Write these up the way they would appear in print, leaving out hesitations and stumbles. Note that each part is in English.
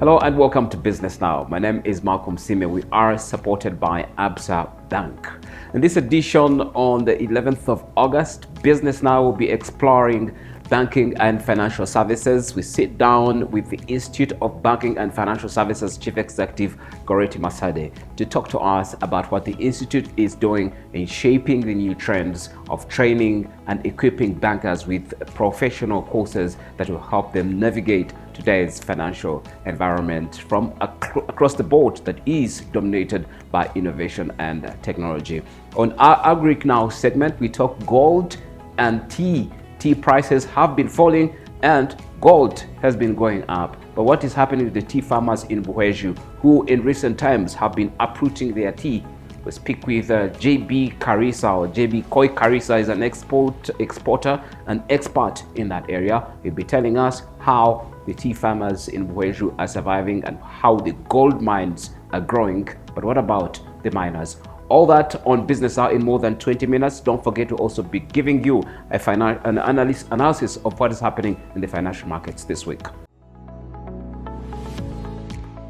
Hello and welcome to Business Now. My name is Malcolm Sime. We are supported by Absa Bank. In this edition on the 11th of August, Business Now will be exploring banking and financial services. We sit down with the Institute of Banking and Financial Services Chief Executive, Goreti Masade, to talk to us about what the Institute is doing in shaping the new trends of training and equipping bankers with professional courses that will help them navigate today's financial environment from across the board that is dominated by innovation and technology. On our Agric Now segment, we talk gold and tea. Tea prices have been falling and gold has been going up. But what is happening with the tea farmers in Buheju, who in recent times have been uprooting their tea? We speak with JB Karisa, or JB Koi Karisa is an exporter and expert in that area. He'll be telling us how the tea farmers in Buheju are surviving and how the gold mines are growing. But what about the miners? All that on Business Hour in more than 20 minutes. Don't forget to also be giving you an analysis of what is happening in the financial markets this week.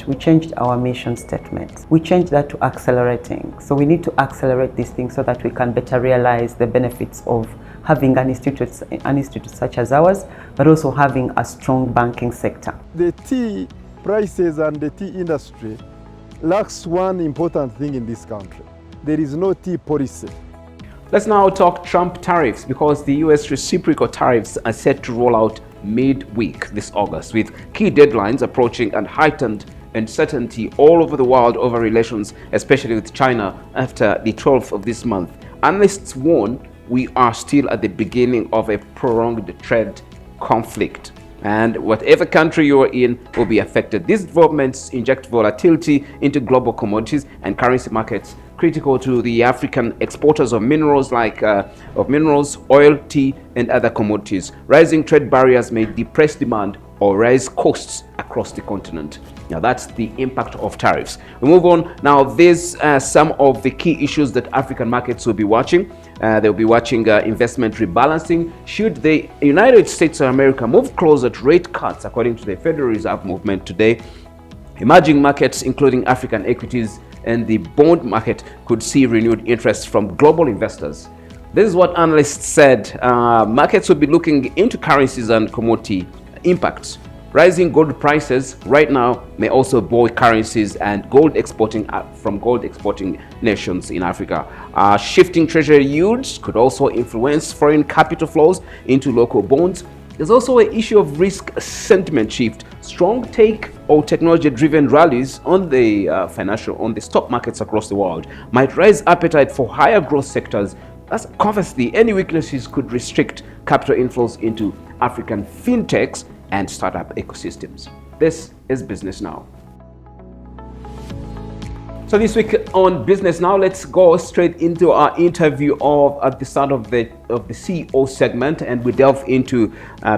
We changed our mission statement. We changed that to accelerating. So we need to accelerate these things so that we can better realize the benefits of having an institute such as ours, but also having a strong banking sector. The tea prices and the tea industry lacks one important thing in this country. There is no tea policy. Let's now talk Trump tariffs, because the US reciprocal tariffs are set to roll out mid-week this August, with key deadlines approaching and heightened uncertainty all over the world over relations, especially with China, after the 12th of this month. Analysts warn we are still at the beginning of a prolonged trade conflict, and whatever country you are in will be affected. These developments inject volatility into global commodities and currency markets, critical to the African exporters of minerals oil, tea, and other commodities. Rising trade barriers may depress demand or raise costs across the continent. Now that's the impact of tariffs. We move on. Now these are some of the key issues that African markets will be watching. They'll be watching investment rebalancing. Should the United States of America move closer to rate cuts, according to the Federal Reserve movement today, emerging markets, including African equities and the bond market, could see renewed interest from global investors. This is what analysts said. Markets will be looking into currencies and commodity impacts. Rising gold prices right now may also buoy currencies and gold exporting nations in Africa. Shifting treasury yields could also influence foreign capital flows into local bonds. There's also an issue of risk sentiment shift. Strong tech or technology-driven rallies on the stock markets across the world might raise appetite for higher growth sectors. Conversely, any weaknesses could restrict capital inflows into African fintechs and startup ecosystems. This is Business Now. So this week on Business Now, let's go straight into our interview at the start of the CEO segment, and we delve into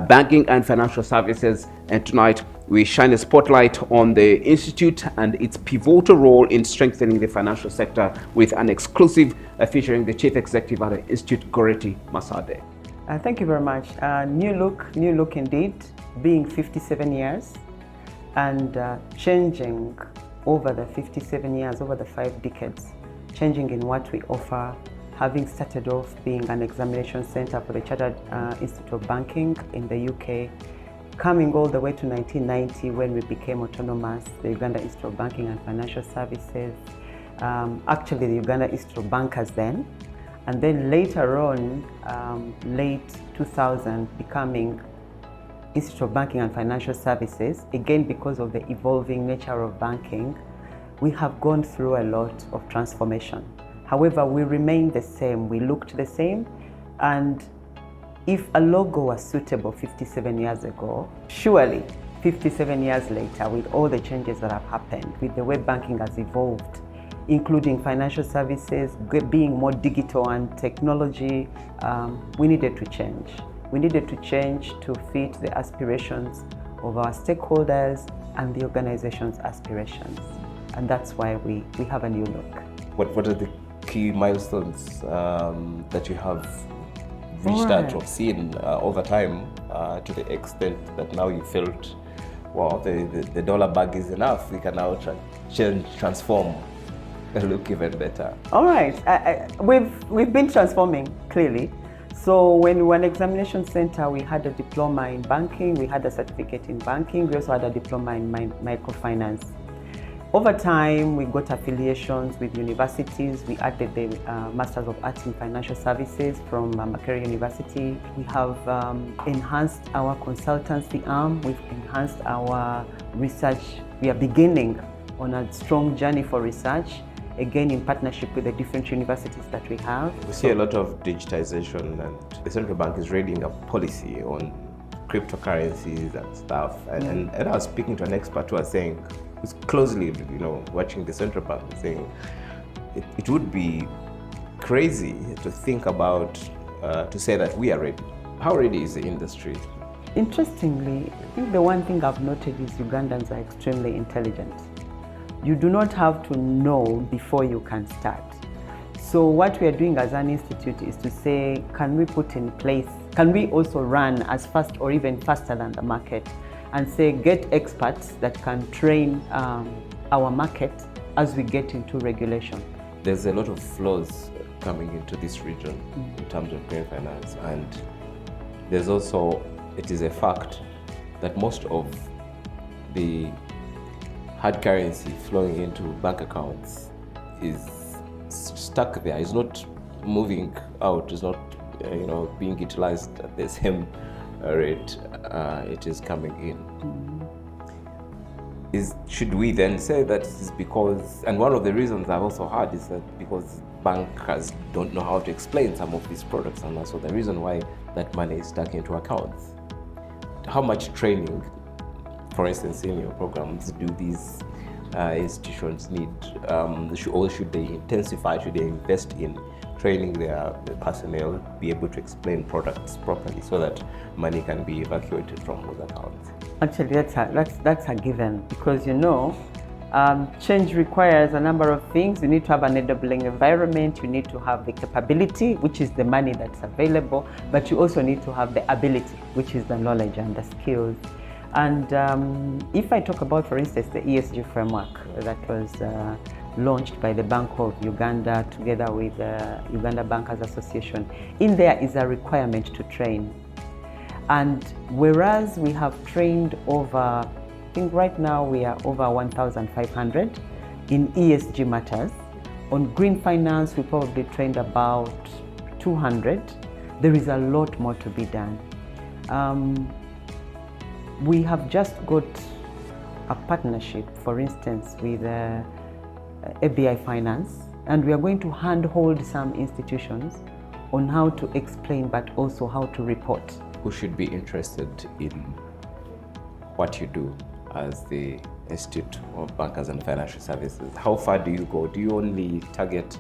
banking and financial services. And tonight we shine a spotlight on the Institute and its pivotal role in strengthening the financial sector with an exclusive featuring the Chief Executive at the Institute, Goreti Masade. Thank you very much. New look indeed, being 57 years and changing over the 57 years, over the 5 decades, changing in what we offer, having started off being an examination center for the Chartered Institute of Banking in the UK, coming all the way to 1990 when we became autonomous, the Uganda Institute of Banking and Financial Services, actually the Uganda Institute of Bankers then, and then later on, late 2000, becoming Institute of Banking and Financial Services. Again, because of the evolving nature of banking, we have gone through a lot of transformation. However, we remain the same, we looked the same, and if a logo was suitable 57 years ago, surely 57 years later, with all the changes that have happened, with the way banking has evolved, including financial services, being more digital and technology, we needed to change. We needed to change to fit the aspirations of our stakeholders and the organization's aspirations. And that's why we have a new look. What are the key milestones that you have reached out or seen over time to the extent that now you felt well, the dollar bag is enough. We can now transform and look even better. All right, we've been transforming clearly. So when we were an examination center, we had a diploma in banking, we had a certificate in banking, we also had a diploma in microfinance. Over time, we got affiliations with universities. We added the Masters of Arts in Financial Services from Makerere University. We have enhanced our consultancy arm. We've enhanced our research. We are beginning on a strong journey for research, again in partnership with the different universities that we have. We see a lot of digitization, and the central bank is readying a policy on cryptocurrencies and stuff. And I was speaking to an expert who was saying, who's closely, watching the central bank, saying it would be crazy to think about, to say that we are ready. How ready is the industry? Interestingly, I think the one thing I've noted is Ugandans are extremely intelligent. You do not have to know before you can start. So what we are doing as an institute is to say, can we put in place, can we also run as fast or even faster than the market, and say, get experts that can train our market as we get into regulation. There's a lot of flows coming into this region in terms of green finance, and there's also, it is a fact that most of the hard currency flowing into bank accounts is stuck there. It's not moving out. It's not, being utilized at the same rate it is coming in. Should we then say that it's because, and one of the reasons I've also heard is that because bankers don't know how to explain some of these products, and also the reason why that money is stuck into accounts. How much training, for instance, in your programs, do these institutions need? Or should they intensify, should they invest in training their personnel, be able to explain products properly so that money can be evacuated from those accounts? Actually, that's a given, because change requires a number of things. You need to have an enabling environment, you need to have the capability, which is the money that's available, but you also need to have the ability, which is the knowledge and the skills. And if I talk about, for instance, the ESG framework that was launched by the Bank of Uganda together with the Uganda Bankers Association, in there is a requirement to train. And whereas we have trained over, I think right now we are over 1,500 in ESG matters. On green finance, we probably trained about 200. There is a lot more to be done. We have just got a partnership, for instance, with ABI Finance, and we are going to handhold some institutions on how to explain, but also how to report. Who should be interested in what you do as the Institute of Bankers and Financial Services? How far do you go? Do you only target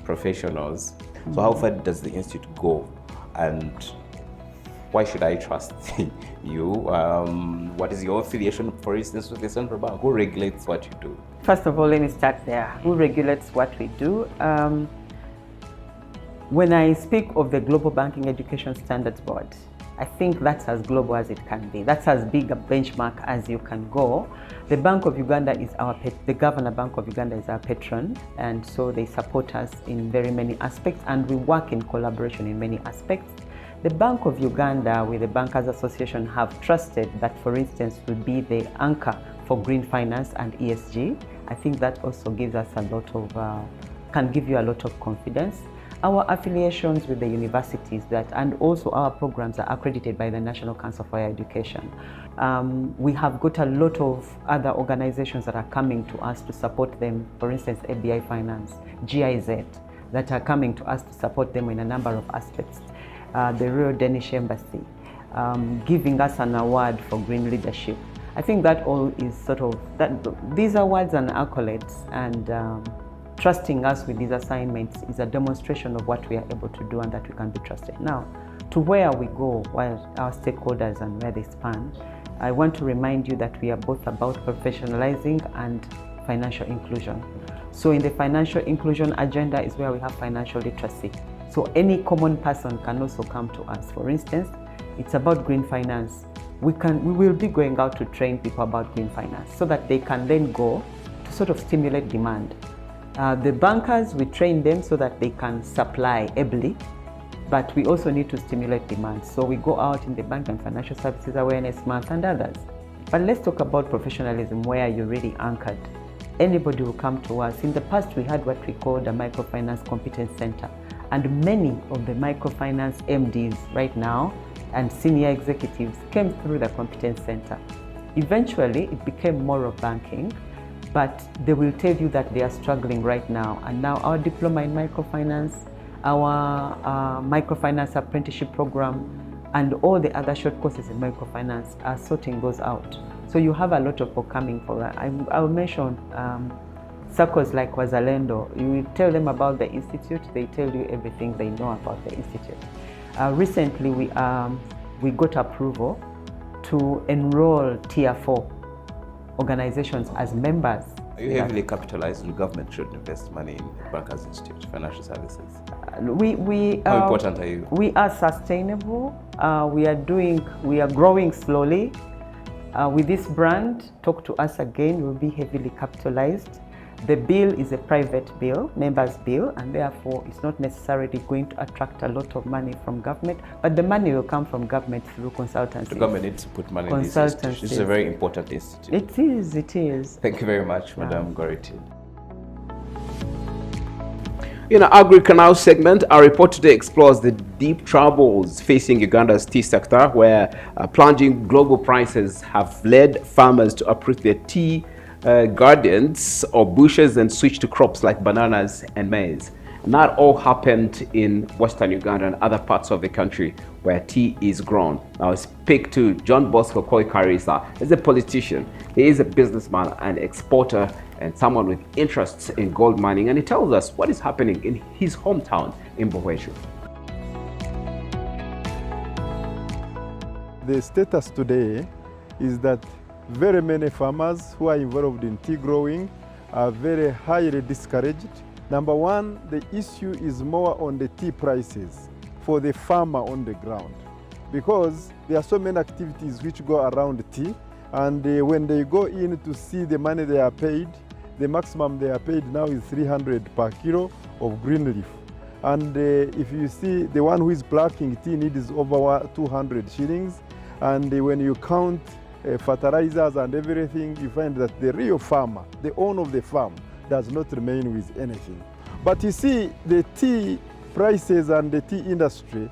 professionals? So how far does the institute go? And why should I trust you? What is your affiliation, for instance, with the central bank? Who regulates what you do? First of all, let me start there. Who regulates what we do? When I speak of the Global Banking Education Standards Board, I think that's as global as it can be. That's as big a benchmark as you can go. The Bank of Uganda is the Governor Bank of Uganda is our patron, and so they support us in very many aspects, and we work in collaboration in many aspects. The Bank of Uganda with the Bankers Association have trusted that, for instance, will be the anchor for green finance and ESG. I think that also gives us a lot of, can give you a lot of confidence. Our affiliations with the universities and also our programs are accredited by the National Council for Higher Education. We have got a lot of other organizations that are coming to us to support them, for instance, ABI Finance, GIZ, that are coming to us to support them in a number of aspects. The Royal Danish Embassy, giving us an award for green leadership. I think that all is these awards and accolades, and trusting us with these assignments is a demonstration of what we are able to do and that we can be trusted. Now, to where we go, where our stakeholders and where they span, I want to remind you that we are both about professionalizing and financial inclusion. So in the financial inclusion agenda is where we have financial literacy. So any common person can also come to us. For instance, it's about green finance. we will be going out to train people about green finance so that they can then go to sort of stimulate demand. The bankers, we train them so that they can supply ably, but we also need to stimulate demand. So we go out in the Bank and Financial Services Awareness Month and others. But let's talk about professionalism, where you're really anchored. Anybody will come to us. In the past, we had what we called a microfinance competence center. And many of the microfinance MDs right now and senior executives came through the competence center. Eventually, it became more of banking, but they will tell you that they are struggling right now. And now our diploma in microfinance, our microfinance apprenticeship program, and all the other short courses in microfinance are sorting those out. So you have a lot of people coming for that. I'll mention circles like Wazalendo. You tell them about the institute, they tell you everything they know about the institute. Recently, we got approval to enroll Tier 4 organizations as members. Are you heavily capitalized? The government should invest money in the Bankers Institute, financial services. How important are you? We are sustainable. We are growing slowly. With this brand, talk to us again. We'll be heavily capitalized. The bill is a private bill, members' bill, and therefore it's not necessarily going to attract a lot of money from government, but the money will come from government through consultancy. The government needs to put money in this institute. This is a very important institute. It is, it is. Thank you very much, Madam Goriti. In our Agri-Canal segment, our report today explores the deep troubles facing Uganda's tea sector, where plunging global prices have led farmers to uproot their tea gardens or bushes and switch to crops like bananas and maize. And that all happened in Western Uganda and other parts of the country where tea is grown. Now I speak to John Bosco Koikarisa. He's a politician, he is a businessman and exporter and someone with interests in gold mining, and he tells us what is happening in his hometown in Bohweshu. The status today is that very many farmers who are involved in tea growing are very highly discouraged. Number one, the issue is more on the tea prices for the farmer on the ground, because there are so many activities which go around tea, and when they go in to see the money they are paid, the maximum they are paid now is 300 per kilo of green leaf. And if you see, the one who is plucking tea needs over 200 shillings, and when you count fertilizers and everything, you find that the real farmer, the owner of the farm, does not remain with anything. But you see, the tea prices and the tea industry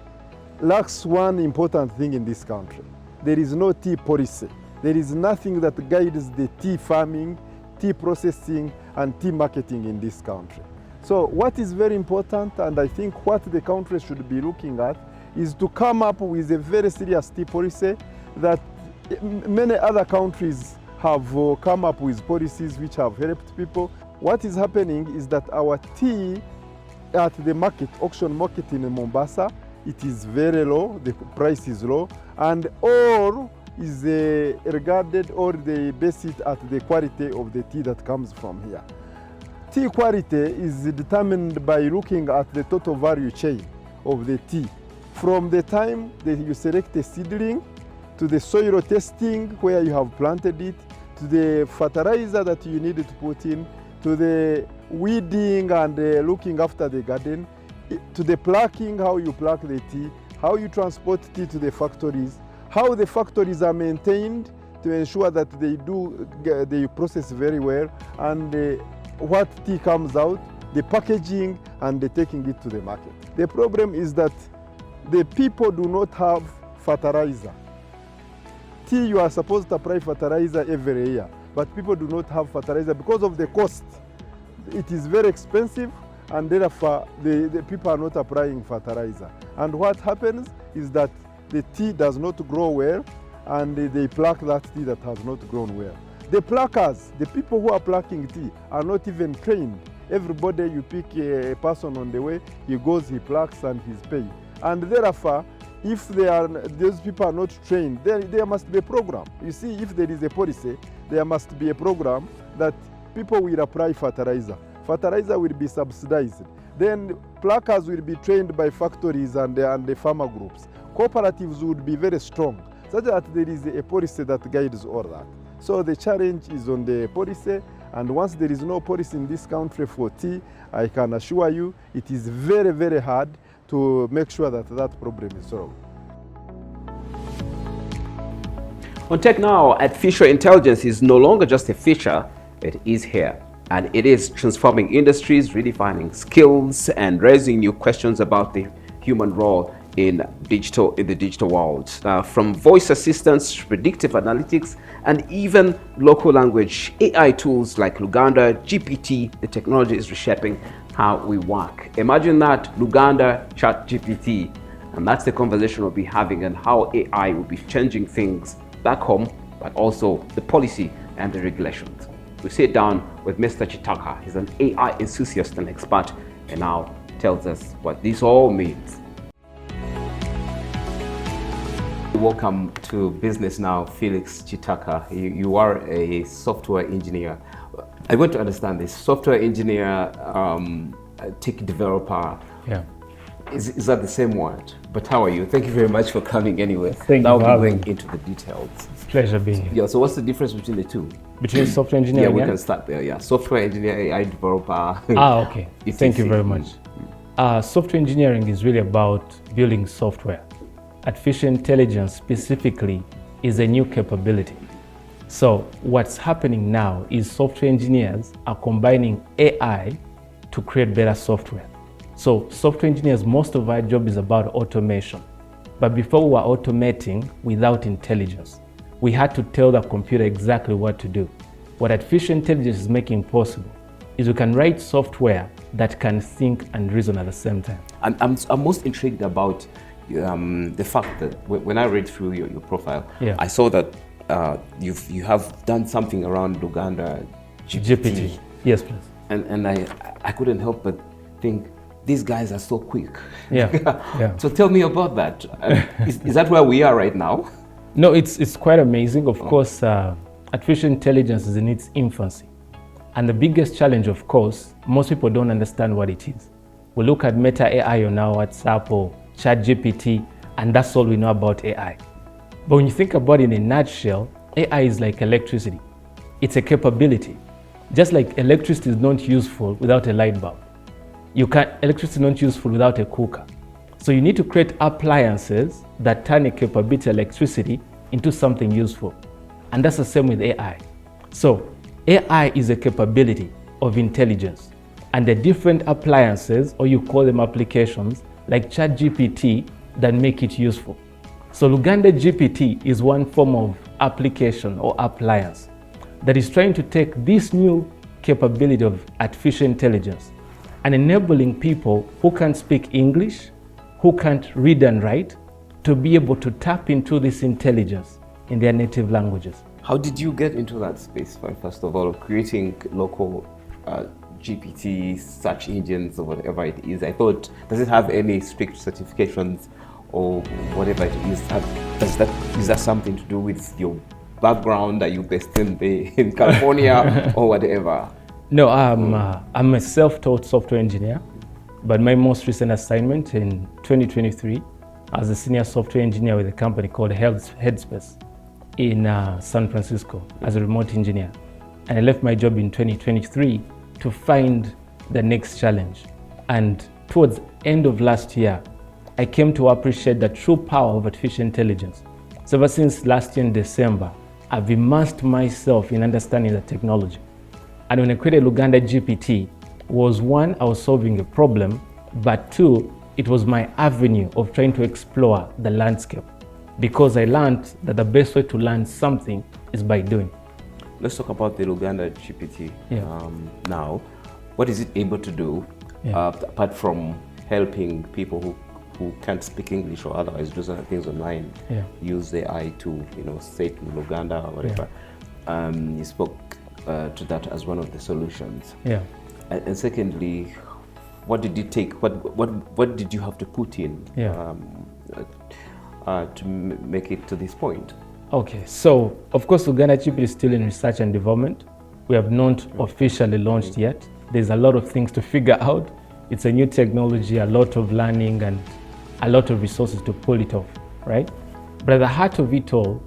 lacks one important thing in this country. There is no tea policy. There is nothing that guides the tea farming, tea processing, and tea marketing in this country. So what is very important, and I think what the country should be looking at, is to come up with a very serious tea policy that many other countries have come up with policies which have helped people. What is happening is that our tea at the market, auction market in Mombasa, it is very low, the price is low, and all is regarded, or they base it at the quality of the tea that comes from here. Tea quality is determined by looking at the total value chain of the tea. From the time that you select a seedling, to the soil testing where you have planted it, to the fertilizer that you need to put in, to the weeding and looking after the garden, to the plucking, how you pluck the tea, how you transport tea to the factories, how the factories are maintained to ensure that they process very well, and what tea comes out, the packaging, and the taking it to the market. The problem is that the people do not have fertilizer. Tea, you are supposed to apply fertilizer every year, but people do not have fertilizer because of the cost. It is very expensive, and therefore the people are not applying fertilizer. And what happens is that the tea does not grow well, and they pluck that tea that has not grown well. The pluckers, the people who are plucking tea, are not even trained. Everybody, you pick a person on the way, he goes, he plucks, and he's paid. And therefore, if those people are not trained, there must be a program. You see, if there is a policy, there must be a program that people will apply fertilizer. Fertilizer will be subsidized. Then pluckers will be trained by factories and the farmer groups. Cooperatives would be very strong such that there is a policy that guides all that. So the challenge is on the policy, and once there is no policy in this country for tea, I can assure you it is very, very hard to make sure that that problem is solved. On Tech Now, artificial intelligence is no longer just a feature, it is here. And it is transforming industries, redefining skills, and raising new questions about the human role in the digital world. From voice assistants, predictive analytics, and even local language AI tools like Luganda, GPT, the technology is reshaping how we work. Imagine that, Luganda, ChatGPT, and that's the conversation we'll be having, and how AI will be changing things back home, but also the policy and the regulations. We sit down with Mr. Chitaka. He's an AI enthusiast and expert, and now tells us what this all means. Welcome to Business Now, Felix Chitaka. You are a software engineer. I want to understand this. Software engineer, tech developer. Yeah. Is that the same word? But how are you? Thank you very much for coming anyway. Thank now you for having going into the details. Pleasure being here. Yeah, so what's the difference between the two? Between software engineer Yeah, we can start there. Yeah, software engineer, AI developer. Okay. Thank you very much. Software engineering is really about building software. Artificial intelligence specifically is a new capability. So what's happening now is software engineers are combining AI to create better software. So software engineers, most of our job is about automation. But before we were automating without intelligence, we had to tell the computer exactly what to do. What artificial intelligence is making possible is we can write software that can think and reason at the same time. I'm most intrigued about the fact that when I read through your profile, Yeah. I saw that you have done something around Luganda GPT. Yes, please. And I couldn't help but think, these guys are so quick. Yeah. Yeah. So tell me about that. Is that where we are right now? No, it's quite amazing. Of course, artificial intelligence is in its infancy. And the biggest challenge, of course, most people don't understand what it is. We look at Meta AI on our WhatsApp or ChatGPT, and that's all we know about AI. But when you think about it in a nutshell, AI is like electricity. It's a capability. Just like electricity is not useful without a light bulb. Electricity is not useful without a cooker. So you need to create appliances that turn a capability electricity into something useful. And that's the same with AI. So AI is a capability of intelligence. And the different appliances, or you call them applications, like ChatGPT, that make it useful. So Luganda GPT is one form of application or appliance that is trying to take this new capability of artificial intelligence and enabling people who can't speak English, who can't read and write, to be able to tap into this intelligence in their native languages. How did you get into that space, first of all, creating local GPT search engines or whatever it is? I thought, does it have any strict certifications or whatever it is? Is that something to do with your background? Are you based in California or whatever? No, I'm a self-taught software engineer, but my most recent assignment in 2023 as a senior software engineer with a company called Headspace in San Francisco as a remote engineer. And I left my job in 2023 to find the next challenge. And towards the end of last year, I came to appreciate the true power of artificial intelligence. So ever since last year in December, I've immersed myself in understanding the technology. And when I created Luganda GPT, was one, I was solving a problem, but two, it was my avenue of trying to explore the landscape, because I learned that the best way to learn something is by doing. Let's talk about the Luganda GPT now. What is it able to do apart from helping people who can't speak English or otherwise do certain things online? Use AI to say it in Luganda or whatever. You spoke to that as one of the solutions. And secondly, what did you take? What did you have to put in to make it to this point? Okay, so of course Luganda GPT is still in research and development. We have not officially launched yet. There's a lot of things to figure out. It's a new technology, a lot of learning and a lot of resources to pull it off, right? But at the heart of it all,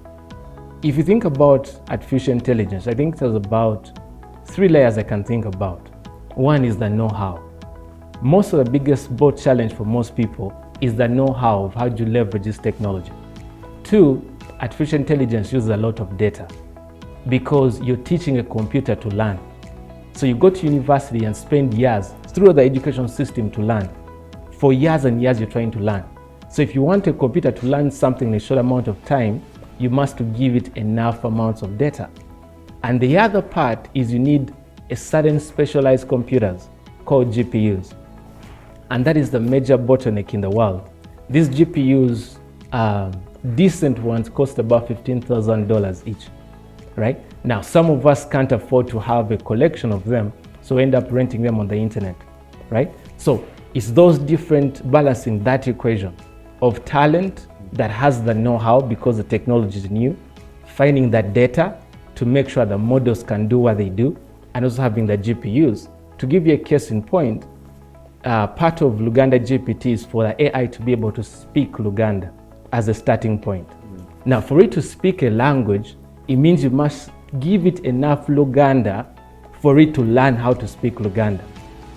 if you think about artificial intelligence, I think there's about 3 layers I can think about. One is the know-how. Most of the biggest board challenge for most people is the know-how of how to leverage this technology. 2, artificial intelligence uses a lot of data because you're teaching a computer to learn. So you go to university and spend years through the education system to learn. For years and years you're trying to learn. So if you want a computer to learn something in a short amount of time, you must give it enough amounts of data. And the other part is you need a certain specialized computers called GPUs. And that is the major bottleneck in the world. These GPUs, decent ones, cost about $15,000 each, right? Now, some of us can't afford to have a collection of them, so end up renting them on the internet, right? So it's those different balancing that equation of talent that has the know-how because the technology is new, finding that data to make sure the models can do what they do, and also having the GPUs. To give you a case in point, part of Luganda GPT is for the AI to be able to speak Luganda as a starting point. Now, for it to speak a language, it means you must give it enough Luganda for it to learn how to speak Luganda.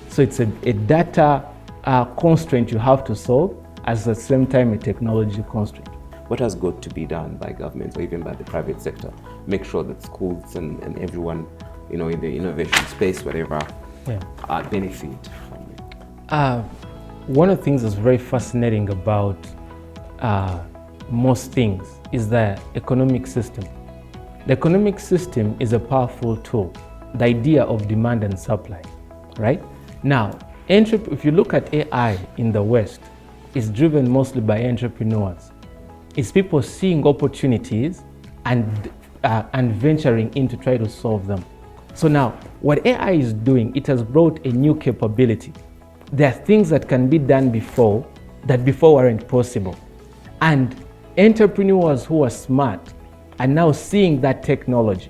So it's a data constraint you have to solve, at the same time a technology constraint. What has got to be done by governments or even by the private sector? Make sure that schools and everyone, in the innovation space, whatever, benefit from it. One of the things that's very fascinating about most things is the economic system. The economic system is a powerful tool, the idea of demand and supply, right? Now, if you look at AI in the West, it's driven mostly by entrepreneurs. It's people seeing opportunities and venturing in to try to solve them. So now, what AI is doing, it has brought a new capability. There are things that can be done before that before weren't possible. And entrepreneurs who are smart are now seeing that technology.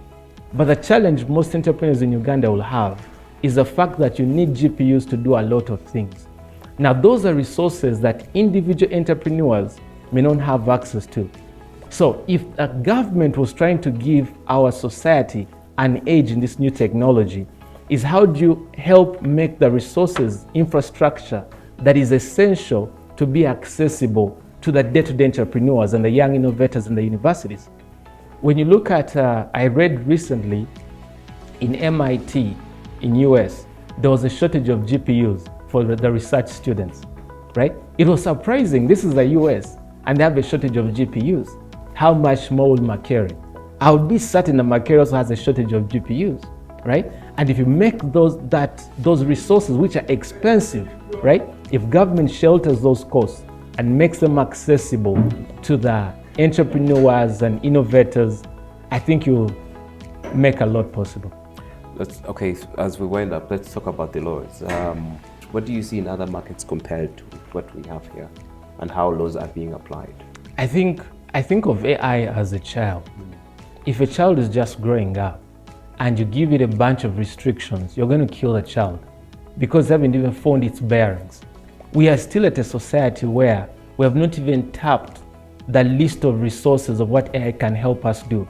But the challenge most entrepreneurs in Uganda will have is the fact that you need GPUs to do a lot of things. Now, those are resources that individual entrepreneurs may not have access to. So if a government was trying to give our society an edge in this new technology, is how do you help make the resources, infrastructure that is essential to be accessible to the day-to-day entrepreneurs and the young innovators in the universities? When you look at, I read recently in MIT in US, there was a shortage of GPUs for the research students, right? It was surprising. This is the US and they have a shortage of GPUs. How much more will Makerere? I would be certain that Makerere also has a shortage of GPUs, right? And if you make those resources, which are expensive, right? If government shelters those costs and makes them accessible to the entrepreneurs and innovators, I think you'll make a lot possible. Okay, as we wind up, let's talk about the laws. What do you see in other markets compared to what we have here, and how laws are being applied? I think of AI as a child. If a child is just growing up and you give it a bunch of restrictions, you're going to kill the child because they haven't even found its bearings. We are still at a society where we have not even tapped the list of resources of what AI can help us do.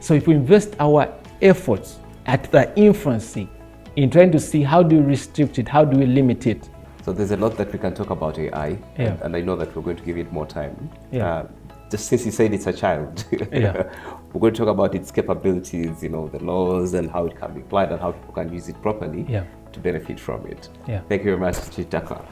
So if we invest our efforts at the infancy in trying to see how do we restrict it, how do we limit it. So there's a lot that we can talk about AI, Yeah. and I know that we're going to give it more time. Yeah. Just since you said it's a child, Yeah. we're going to talk about its capabilities, the laws and how it can be applied and how people can use it properly Yeah. to benefit from it. Yeah. Thank you very much, Chitaka.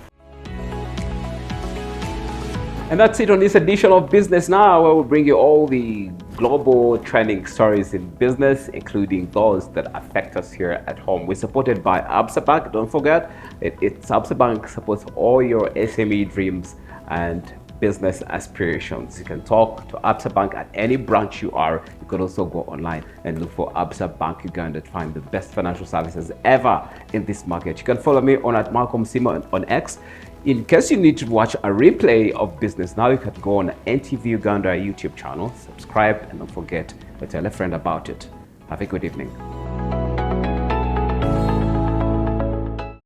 And that's it on this edition of Business Now, where we bring you all the global trending stories in business, including those that affect us here at home. We're supported by Absa Bank. Don't forget, it's Absa Bank supports all your SME dreams and business aspirations. You can talk to Absa Bank at any branch you are. You could also go online and look for Absa Bank Uganda to find the best financial services ever in this market. You can follow me on @MalcolmSima on X. In case you need to watch a replay of Business Now, you can go on NTV Uganda YouTube channel, subscribe, and don't forget to tell a friend about it. Have a good evening.